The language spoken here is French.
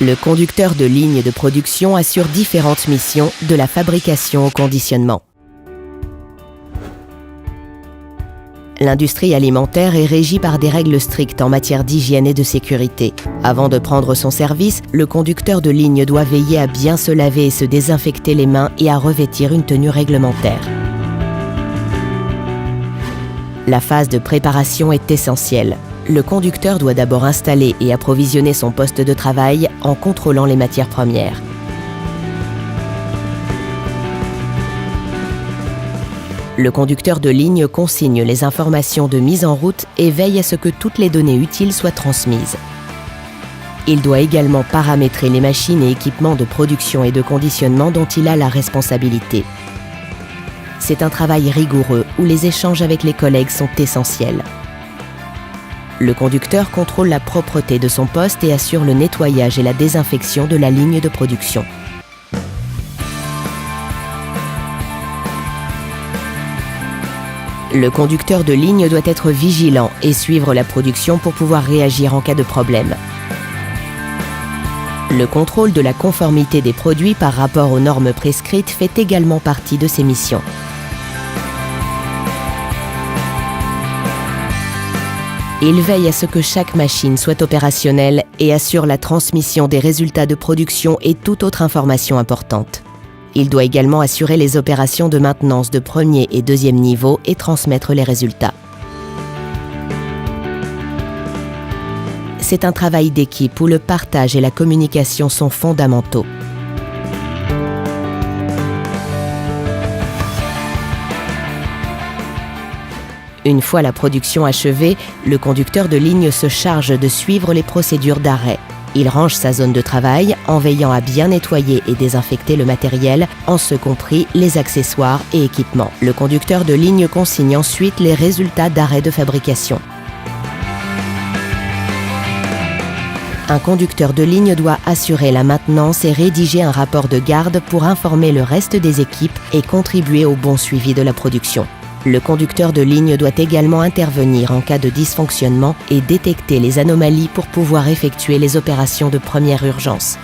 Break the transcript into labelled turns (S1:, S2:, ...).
S1: Le conducteur de ligne de production assure différentes missions, de la fabrication au conditionnement. L'industrie alimentaire est régie par des règles strictes en matière d'hygiène et de sécurité. Avant de prendre son service, le conducteur de ligne doit veiller à bien se laver et se désinfecter les mains et à revêtir une tenue réglementaire. La phase de préparation est essentielle. Le conducteur doit d'abord installer et approvisionner son poste de travail en contrôlant les matières premières. Le conducteur de ligne consigne les informations de mise en route et veille à ce que toutes les données utiles soient transmises. Il doit également paramétrer les machines et équipements de production et de conditionnement dont il a la responsabilité. C'est un travail rigoureux où les échanges avec les collègues sont essentiels. Le conducteur contrôle la propreté de son poste et assure le nettoyage et la désinfection de la ligne de production. Le conducteur de ligne doit être vigilant et suivre la production pour pouvoir réagir en cas de problème. Le contrôle de la conformité des produits par rapport aux normes prescrites fait également partie de ses missions. Il veille à ce que chaque machine soit opérationnelle et assure la transmission des résultats de production et toute autre information importante. Il doit également assurer les opérations de maintenance de premier et deuxième niveau et transmettre les résultats. C'est un travail d'équipe où le partage et la communication sont fondamentaux. Une fois la production achevée, le conducteur de ligne se charge de suivre les procédures d'arrêt. Il range sa zone de travail en veillant à bien nettoyer et désinfecter le matériel, en ce compris les accessoires et équipements. Le conducteur de ligne consigne ensuite les résultats d'arrêt de fabrication. Un conducteur de ligne doit assurer la maintenance et rédiger un rapport de garde pour informer le reste des équipes et contribuer au bon suivi de la production. Le conducteur de ligne doit également intervenir en cas de dysfonctionnement et détecter les anomalies pour pouvoir effectuer les opérations de première urgence.